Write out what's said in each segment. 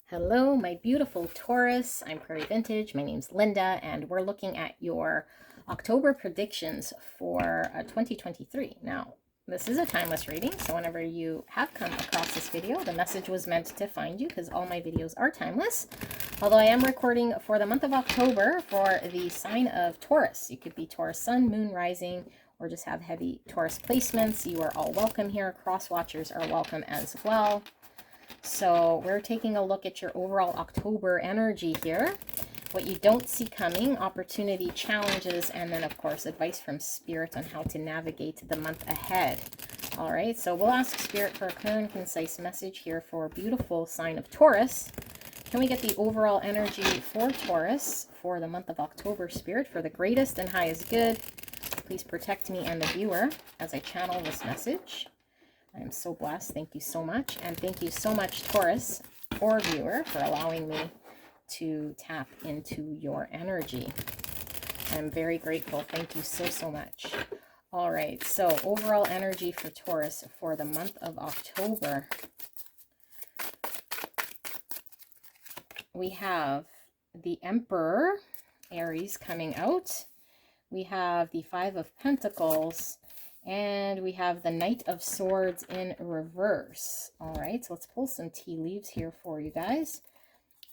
Hello, my beautiful Taurus. I'm Prairie Vintage. My name's Linda, and we're looking at your October predictions for 2023. Now, this is a timeless reading, so whenever you have come across this video, the message was meant to find you because all my videos are timeless. Although I am recording for the month of October for the sign of Taurus. You could be Taurus Sun, Moon, Rising, or just have heavy Taurus placements. You are all welcome here. Cross watchers are welcome as well. So we're taking a look at your overall October energy here. What you don't see coming, opportunity, challenges, and then of course advice from Spirit on how to navigate the month ahead. All right, so we'll ask Spirit for a clear and concise message here for a beautiful sign of Taurus. Can we get the overall energy for Taurus for the month of October, Spirit, for the greatest and highest good? Please protect me and the viewer as I channel this message. I am so blessed. Thank you so much. And thank you so much, Taurus or viewer, for allowing me to tap into your energy. I'm very grateful. Thank you so, so much. All right. So overall energy for Taurus for the month of October. We have the Emperor, Aries, coming out. We have the Five of Pentacles. And we have the Knight of Swords in reverse. All right, so let's pull some tea leaves here for you guys.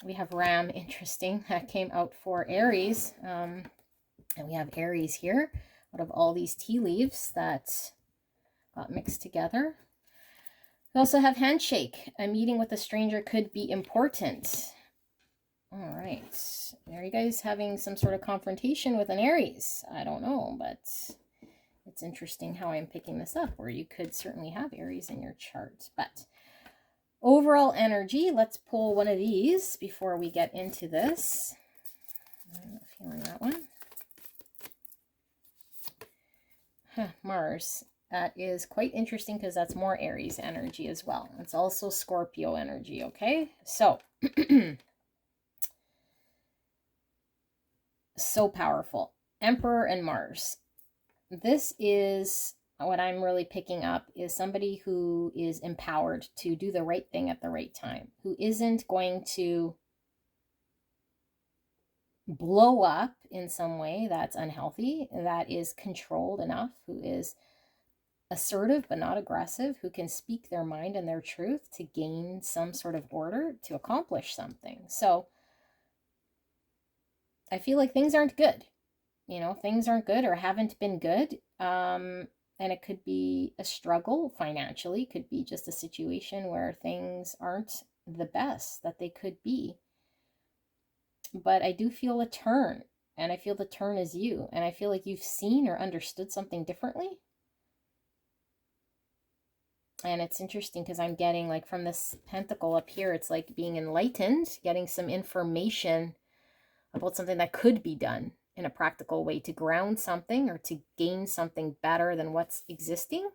We have Ram, interesting, that came out for Aries. And we have Aries here out of all these tea leaves that got mixed together. We also have Handshake. A meeting with a stranger could be important. All right, are you guys having some sort of confrontation with an Aries? I don't know, but it's interesting how I'm picking this up, where you could certainly have Aries in your chart. But overall energy, let's pull one of these before we get into this. I'm not feeling that one. Mars. That is quite interesting because that's more Aries energy as well. It's also Scorpio energy, okay? So, so powerful. Emperor and Mars. This is what I'm really picking up, is somebody who is empowered to do the right thing at the right time, who isn't going to blow up in some way that's unhealthy, that is controlled enough, who is assertive but not aggressive, who can speak their mind and their truth to gain some sort of order, to accomplish something. So I feel like things aren't good. You know, things aren't good or haven't been good. And it could be a struggle financially, could be just a situation where things aren't the best that they could be. But I do feel a turn, and I feel the turn is you. And I feel like you've seen or understood something differently. And it's interesting because I'm getting, like, from this pentacle up here, it's like being enlightened, getting some information about something that could be done in a practical way to ground something or to gain something better than what's existing.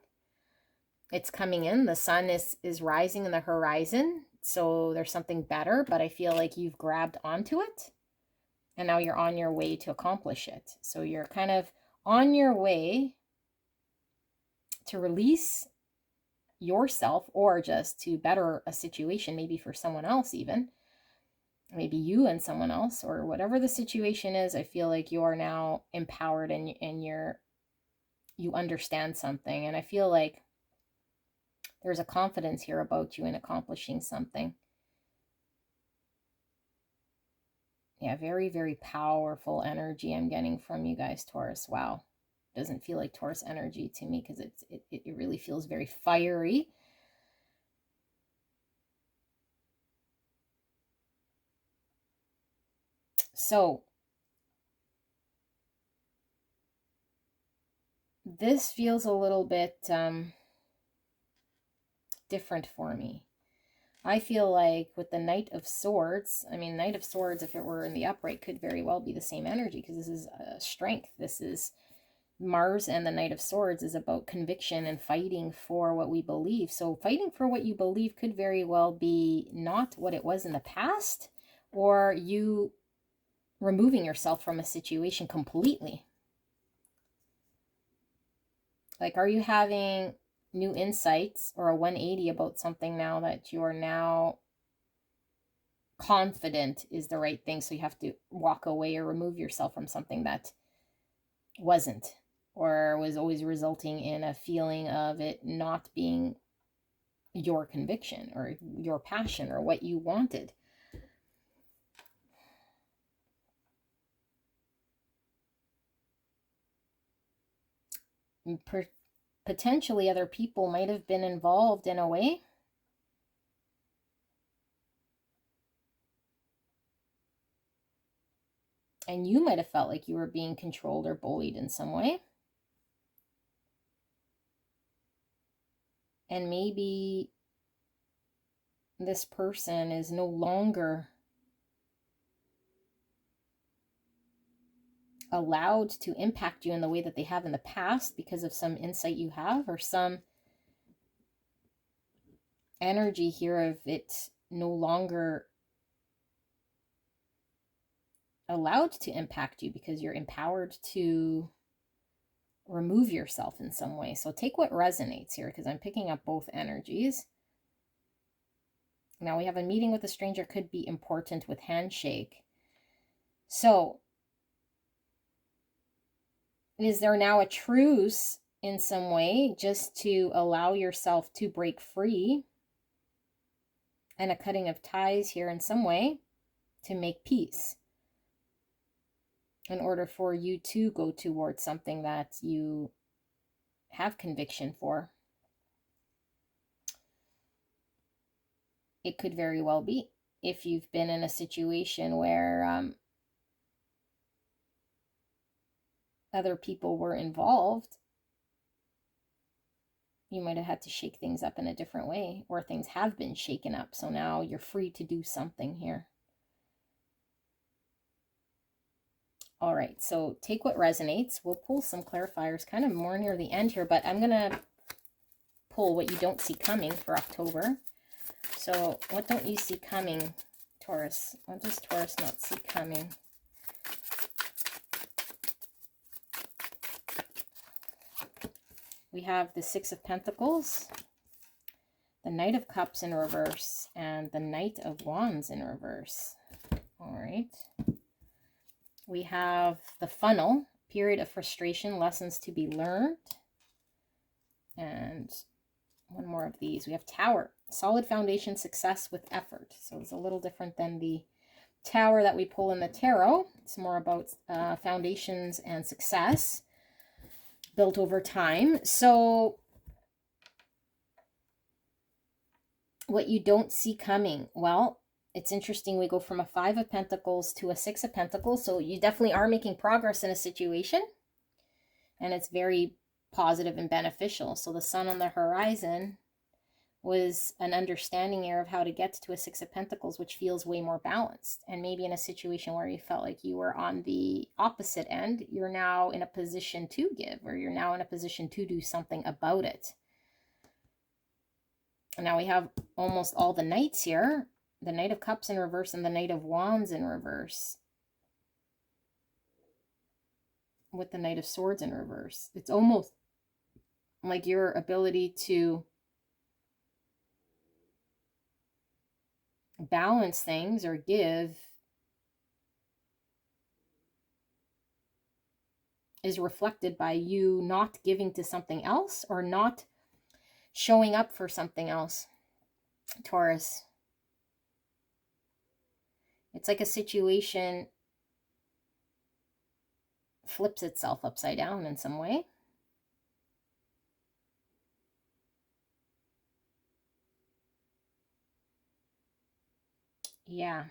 It's coming in. The sun is rising in the horizon, so there's something better, but I feel like you've grabbed onto it and now you're on your way to accomplish it. So you're kind of on your way to release yourself, or just to better a situation, maybe for someone else even. Maybe you and someone else, or whatever the situation is. I feel like you are now empowered, and you understand something. And I feel like there's a confidence here about you in accomplishing something. Yeah, very, very powerful energy I'm getting from you guys, Taurus. Wow. Doesn't feel like Taurus energy to me, because it really feels very fiery. So this feels a little bit different for me. I feel like with the Knight of Swords, I mean, Knight of Swords, if it were in the upright, could very well be the same energy, because this is strength. This is Mars, and the Knight of Swords is about conviction and fighting for what we believe. So fighting for what you believe could very well be not what it was in the past, or you removing yourself from a situation completely. Like, are you having new insights or a 180 about something now that you are now confident is the right thing. So you have to walk away or remove yourself from something that wasn't, or was always resulting in a feeling of it not being your conviction or your passion or what you wanted. Potentially other people might have been involved in a way. And you might have felt like you were being controlled or bullied in some way. And maybe this person is no longer allowed to impact you in the way that they have in the past because of some insight you have, or some energy here of it no longer allowed to impact you because you're empowered to remove yourself in some way. So take what resonates here, because I'm picking up both energies. Now we have a meeting with a stranger could be important with handshake. So is there now a truce in some way just to allow yourself to break free, and a cutting of ties here in some way to make peace in order for you to go towards something that you have conviction for? It could very well be. If you've been in a situation where other people were involved, you might have had to shake things up in a different way, or things have been shaken up. So now you're free to do something here. All right, so take what resonates. We'll pull some clarifiers kind of more near the end here, but I'm going to pull what you don't see coming for October. So what don't you see coming, Taurus? What does Taurus not see coming? We have the Six of Pentacles, the Knight of Cups in reverse, and the Knight of Wands in reverse. All right. We have the Funnel, period of frustration, lessons to be learned. And one more of these. We have Tower, solid foundation, success with effort. So it's a little different than the Tower that we pull in the tarot. It's more about foundations and success built over time. So what you don't see coming, well, it's interesting. We go from a Five of Pentacles to a Six of Pentacles. So you definitely are making progress in a situation, and it's very positive and beneficial. So the Sun on the horizon was an understanding here of how to get to a Six of Pentacles, which feels way more balanced. And maybe in a situation where you felt like you were on the opposite end, you're now in a position to give, or you're now in a position to do something about it. And now we have almost all the Knights here, the Knight of Cups in reverse and the Knight of Wands in reverse, with the Knight of Swords in reverse. It's almost like your ability to balance things or give is reflected by you not giving to something else, or not showing up for something else, Taurus. It's like a situation flips itself upside down in some way. Yeah.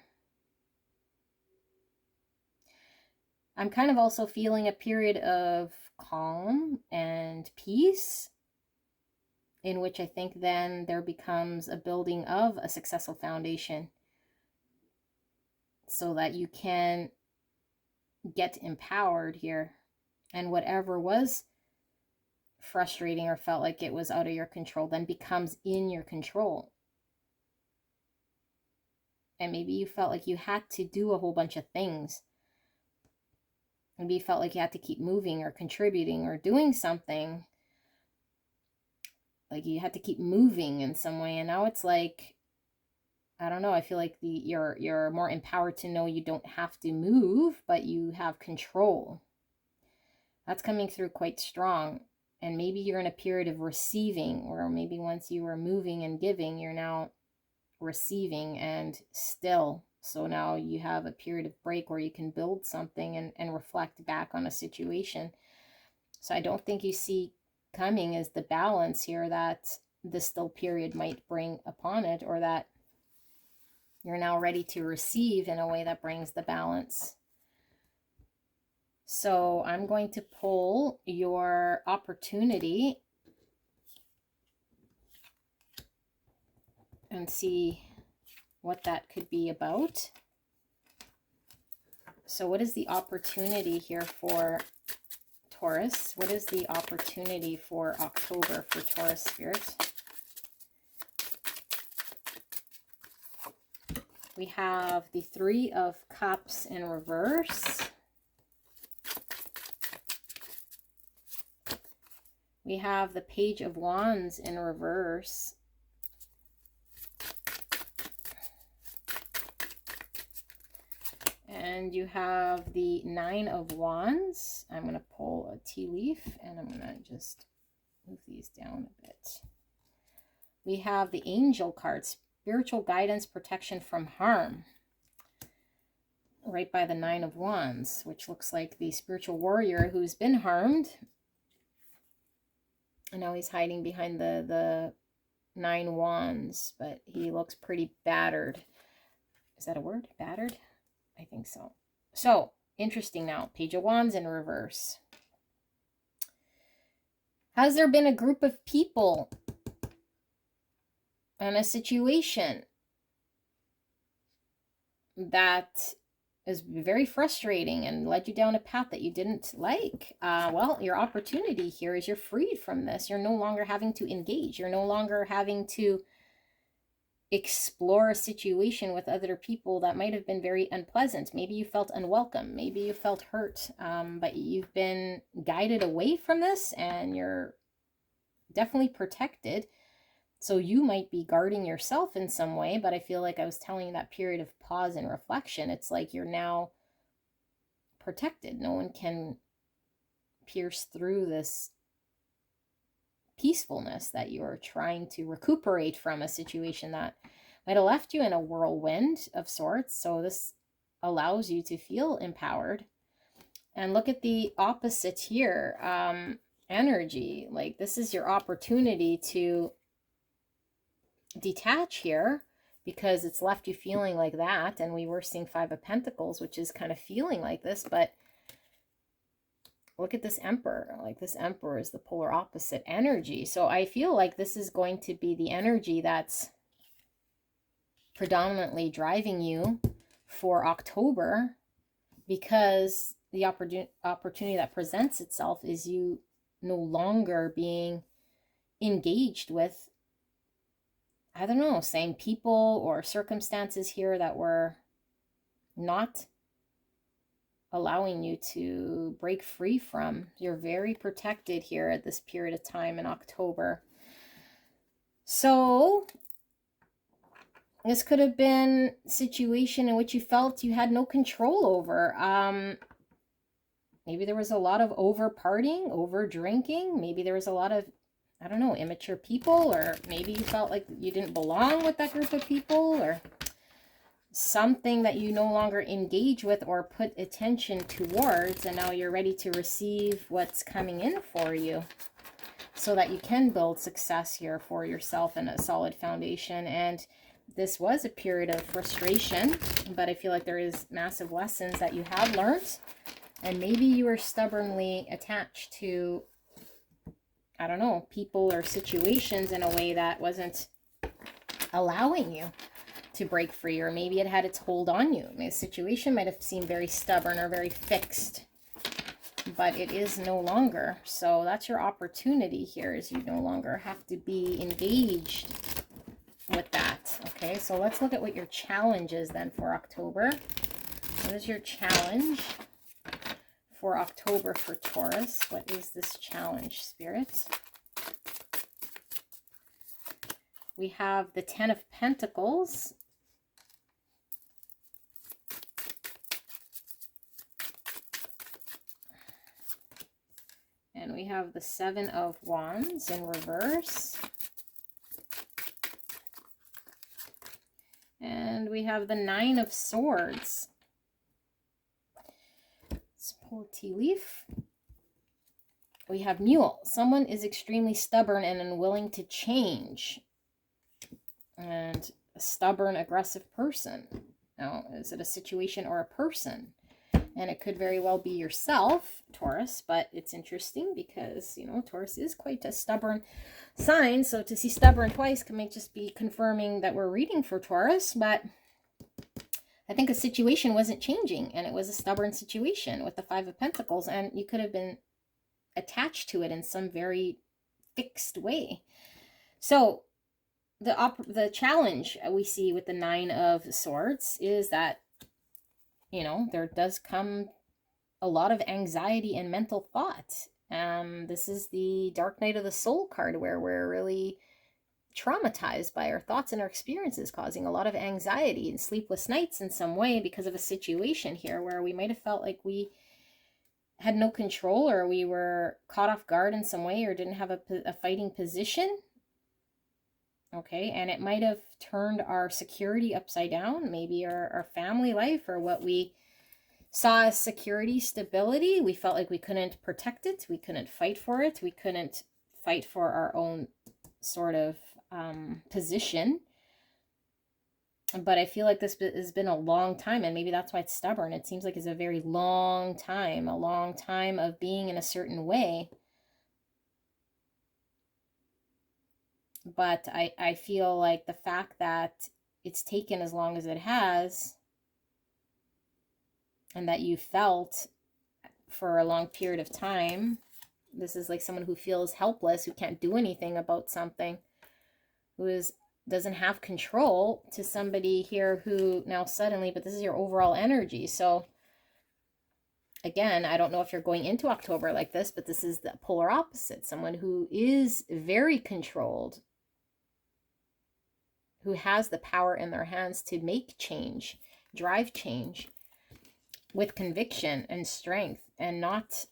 I'm kind of also feeling a period of calm and peace, in which I think then there becomes a building of a successful foundation so that you can get empowered here. And whatever was frustrating or felt like it was out of your control then becomes in your control. And maybe you felt like you had to do a whole bunch of things. Maybe you felt like you had to keep moving or contributing or doing something. Like you had to keep moving in some way. And now it's like I don't know, I feel like you're more empowered to know you don't have to move, but you have control. That's coming through quite strong. And maybe you're in a period of receiving, or maybe once you were moving and giving, you're now receiving and still. So now you have a period of break where you can build something and reflect back on a situation. So I don't think you see coming as the balance here that the still period might bring upon it, or that you're now ready to receive in a way that brings the balance. So I'm going to pull your opportunity and see what that could be about. So what is the opportunity here for Taurus? What is the opportunity for October for Taurus spirit? We have the Three of Cups in reverse. We have the Page of Wands in reverse. And you have the Nine of Wands. I'm going to pull a tea leaf and I'm going to just move these down a bit. We have the Angel card, spiritual guidance, protection from harm, right by the Nine of Wands, which looks like the spiritual warrior who's been harmed. And now he's hiding behind the Nine Wands, but he looks pretty battered. Is that a word? Battered? I think so. So, interesting now. Page of Wands in reverse. Has there been a group of people and a situation that is very frustrating and led you down a path that you didn't like? Well, your opportunity here is you're freed from this. You're no longer having to engage. You're no longer having to explore a situation with other people that might have been very unpleasant. Maybe you felt unwelcome. Maybe you felt hurt. But you've been guided away from this and you're definitely protected. So you might be guarding yourself in some way, but I feel like I was telling you that period of pause and reflection. It's like you're now protected. No one can pierce through this peacefulness that you're trying to recuperate from a situation that might have left you in a whirlwind of sorts. So this allows you to feel empowered. And look at the opposite here, energy. Like this is your opportunity to detach here because it's left you feeling like that. And we were seeing Five of Pentacles, which is kind of feeling like this, but look at this Emperor. Like this Emperor is the polar opposite energy. So I feel like this is going to be the energy that's predominantly driving you for October, because the opportunity that presents itself is you no longer being engaged with, I don't know, same people or circumstances here that were not allowing you to break free from. You're very protected here at this period of time in October. So this could have been a situation in which you felt you had no control over. Maybe there was a lot of over partying, over drinking. Maybe there was a lot of, I don't know, immature people, or maybe you felt like you didn't belong with that group of people, or something that you no longer engage with or put attention towards, and now you're ready to receive what's coming in for you so that you can build success here for yourself and a solid foundation. And this was a period of frustration, but I feel like there is massive lessons that you have learned, and maybe you were stubbornly attached to, I don't know, people or situations in a way that wasn't allowing you to break free, or maybe it had its hold on you. I mean, the situation might have seemed very stubborn or very fixed, but it is no longer. So that's your opportunity here, is you no longer have to be engaged with that. Okay, so let's look at what your challenge is then for October. What is your challenge for October for Taurus? What is this challenge, Spirit? We have the Ten of Pentacles have the Seven of Wands in reverse. And we have the Nine of Swords. Let's pull a tea leaf. We have Mule. Someone is extremely stubborn and unwilling to change. And a stubborn, aggressive person. Now, is it a situation or a person? And it could very well be yourself, Taurus, but it's interesting because, you know, Taurus is quite a stubborn sign. So to see stubborn twice might just be confirming that we're reading for Taurus, but I think a situation wasn't changing, and it was a stubborn situation with the Five of Pentacles, and you could have been attached to it in some very fixed way. So the challenge we see with the Nine of Swords is that, you know, there does come a lot of anxiety and mental thought. This is the Dark Night of the Soul card, where we're really traumatized by our thoughts and our experiences, causing a lot of anxiety and sleepless nights in some way because of a situation here where we might have felt like we had no control, or we were caught off guard in some way, or didn't have a fighting position. Okay, and it might have turned our security upside down, maybe our family life, or what we saw as security, stability. We felt like we couldn't protect it, we couldn't fight for it, we couldn't fight for our own sort of position. But I feel like this has been a long time, and maybe that's why it's stubborn. It seems like it's a very long time of being in a certain way. But I feel like the fact that it's taken as long as it has, and that you felt for a long period of time, this is like someone who feels helpless, who can't do anything about something, who doesn't have control, to somebody here who now suddenly, but this is your overall energy. So again, I don't know if you're going into October like this, but this is the polar opposite. Someone who is very controlled, who has the power in their hands to make change, drive change with conviction and strength, and not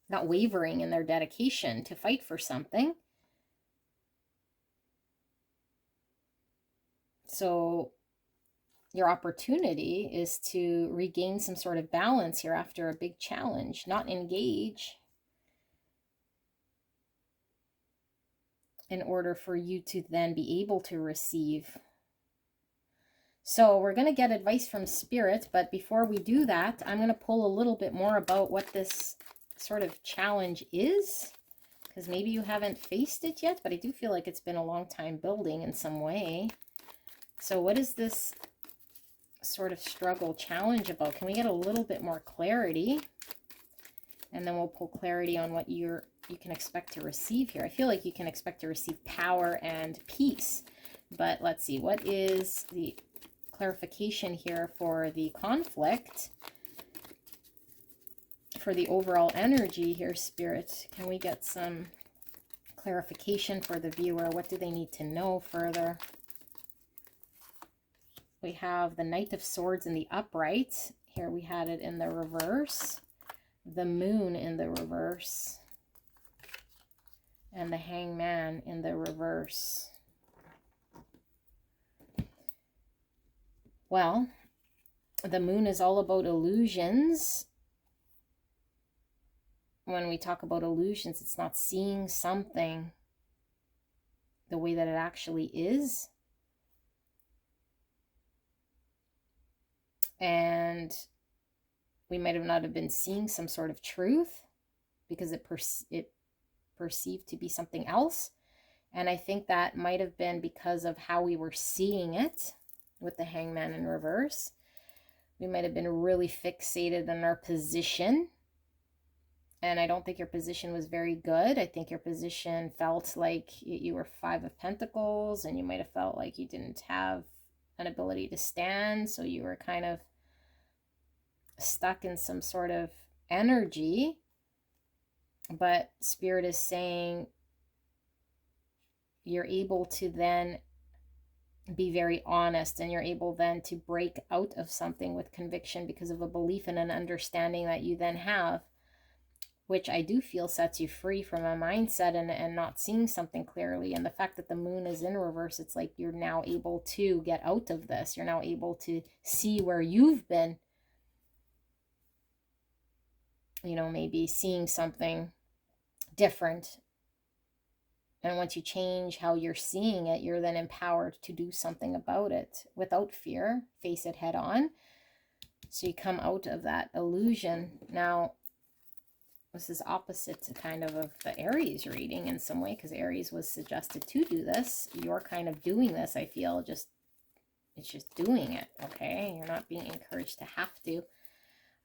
wavering in their dedication to fight for something. So your opportunity is to regain some sort of balance here after a big challenge, not engage, in order for you to then be able to receive. So we're going to get advice from Spirit, but before we do that, I'm going to pull a little bit more about what this sort of challenge is, because maybe you haven't faced it yet, but I do feel like it's been a long time building in some way. So what is this sort of struggle, challenge about? Can we get a little bit more clarity? And then we'll pull clarity on what you can expect to receive here. I feel like you can expect to receive power and peace, but let's see, what is the clarification here for the conflict, for the overall energy here, Spirit? Can we get some clarification for the viewer? What do they need to know further? We have the Knight of Swords in the upright. Here we had it in the reverse. The Moon in the reverse. And the Hangman in the reverse. Well, the Moon is all about illusions. When we talk about illusions, it's not seeing something the way that it actually is. And we might have not have been seeing some sort of truth because it perceived to be something else. And I think that might have been because of how we were seeing it with the Hangman in reverse. We might have been really fixated on our position. And I don't think your position was very good. I think your position felt like you were Five of Pentacles, and you might have felt like you didn't have an ability to stand. So you were kind of stuck in some sort of energy. But Spirit is saying you're able to then be very honest, and you're able then to break out of something with conviction because of a belief and an understanding that you then have which I do feel sets you free from a mindset and not seeing something clearly. And the fact that the moon is in reverse, it's like you're now able to get out of this. You're now able to see where you've been, you know, maybe seeing something different. And once you change how you're seeing it, you're then empowered to do something about it without fear, face it head on. So you come out of that illusion. Now, this is opposite to kind of the Aries reading in some way, because Aries was suggested to do this. You're kind of doing this, I feel, it's just doing it, okay? You're not being encouraged to have to.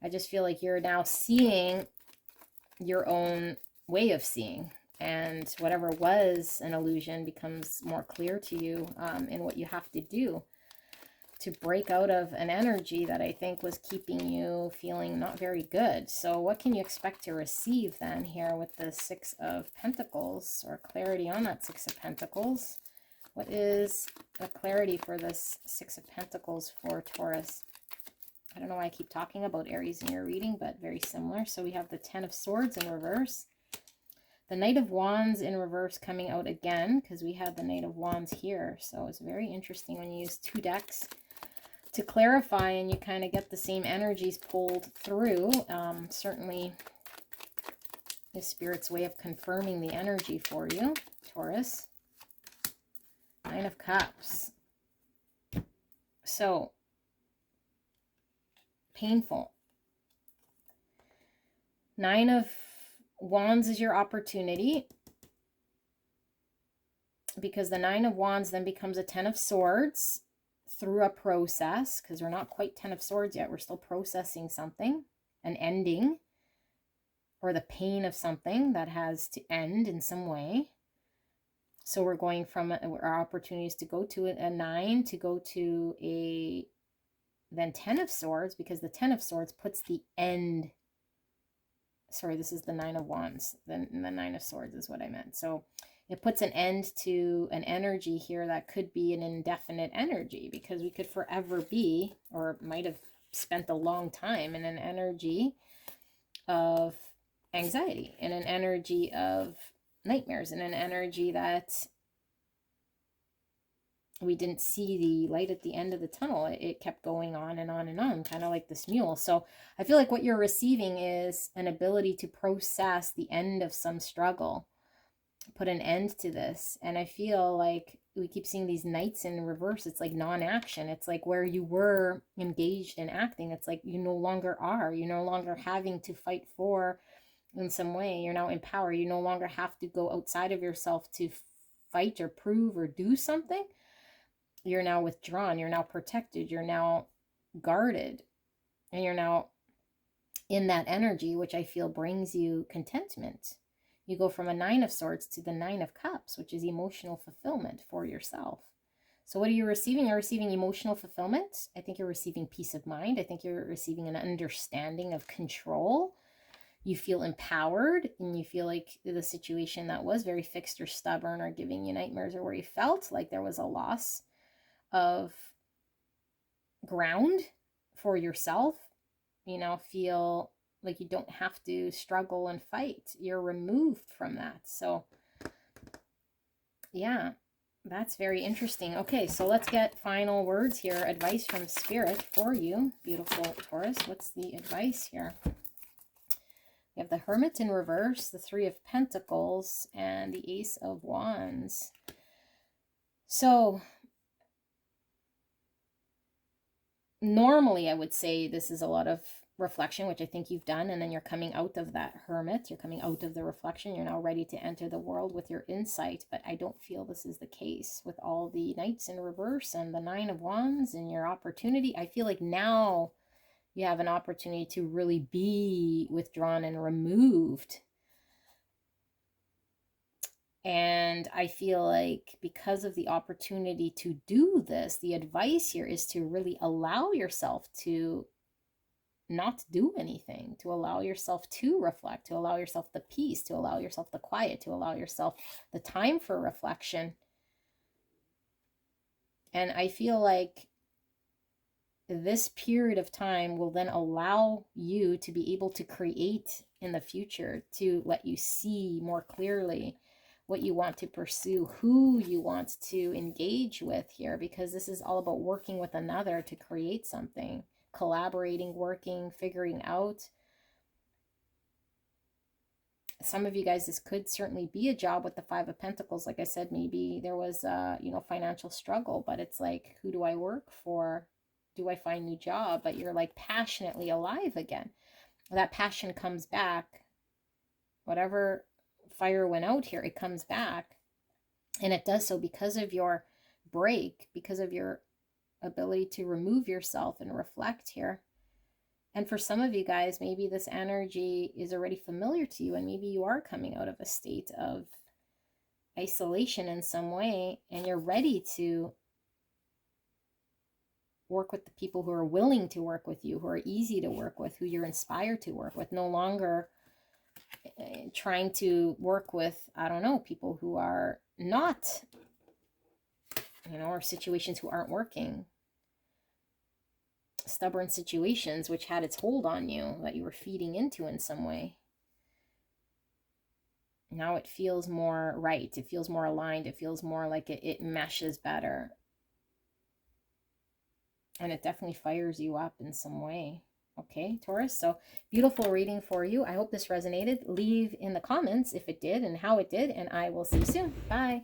I just feel like you're now seeing your own way of seeing, and whatever was an illusion becomes more clear to you in what you have to do to break out of an energy that I think was keeping you feeling not very good. So what can you expect to receive then here with the Six of Pentacles, or clarity on that Six of Pentacles? What is the clarity for this Six of Pentacles for Taurus? I don't know why I keep talking about Aries in your reading, but very similar. So we have the Ten of Swords in reverse. The Knight of Wands in reverse coming out again, because we had the Knight of Wands here. So it's very interesting when you use two decks to clarify, and you kind of get the same energies pulled through. Certainly is Spirit's way of confirming the energy for you, Taurus. Nine of Cups. So, painful. Nine of Wands is your opportunity, because the Nine of Wands then becomes a Ten of Swords through a process, because we're not quite Ten of Swords yet. We're still processing something, an ending, or the pain of something that has to end in some way. So we're going from our opportunities to go to a 9 to go to a then 10 of Swords, because the 10 of Swords puts the end. Sorry, this is the 9 of Wands. The 9 of Swords is what I meant. So it puts an end to an energy here that could be an indefinite energy, because we could forever be, or might have spent a long time in an energy of anxiety, in an energy of nightmares, in an energy that we didn't see the light at the end of the tunnel. It kept going on and on and on, kind of like this mule. So I feel like what you're receiving is an ability to process the end of some struggle, put an end to this. And I feel like we keep seeing these knights in reverse. It's like non-action. It's like where you were engaged in acting, it's like you no longer are. You're no longer having to fight for in some way. You're now empowered. You no longer have to go outside of yourself to fight or prove or do something. You're now withdrawn. You're now protected. You're now guarded. And you're now in that energy, which I feel brings you contentment. You go from a 9 of Swords to the 9 of Cups, which is emotional fulfillment for yourself. So what are you receiving? You're receiving emotional fulfillment. I think you're receiving peace of mind. I think you're receiving an understanding of control. You feel empowered, and you feel like the situation that was very fixed or stubborn or giving you nightmares, or where you felt like there was a loss of ground for yourself, you now feel like you don't have to struggle and fight. You're removed from that. So yeah, that's very interesting. Okay, so let's get final words here. Advice from Spirit for you, beautiful Taurus. What's the advice here? We have the Hermit in reverse, the Three of Pentacles, and the Ace of Wands. So normally I would say this is a lot of reflection, which I think you've done, and then you're coming out of that Hermit. You're coming out of the reflection. You're now ready to enter the world with your insight, but I don't feel this is the case with all the Knights in reverse and the Nine of Wands and your opportunity. I feel like now you have an opportunity to really be withdrawn and removed. And I feel like because of the opportunity to do this, the advice here is to really allow yourself to not do anything, to allow yourself to reflect, to allow yourself the peace, to allow yourself the quiet, to allow yourself the time for reflection. And I feel like this period of time will then allow you to be able to create in the future, to let you see more clearly what you want to pursue, who you want to engage with here, because this is all about working with another to create something, collaborating, working, figuring out. Some of you guys, this could certainly be a job with the Five of Pentacles. Like I said, maybe there was you know, financial struggle, but it's like, who do I work for? Do I find a new job? But you're like passionately alive again. That passion comes back. Whatever fire went out here, it comes back. And it does so because of your break, because of your ability to remove yourself and reflect here. And for some of you guys, maybe this energy is already familiar to you, and maybe you are coming out of a state of isolation in some way, and you're ready to work with the people who are willing to work with you, who are easy to work with, who you're inspired to work with, no longer trying to work with, I don't know, people who are not, you know, or situations who aren't working. Stubborn situations which had its hold on you, that you were feeding into in some way. Now it feels more right. It feels more aligned. It feels more like it meshes better. And it definitely fires you up in some way. Okay, Taurus, so beautiful reading for you. I hope this resonated. Leave in the comments if it did and how it did, and I will see you soon. Bye.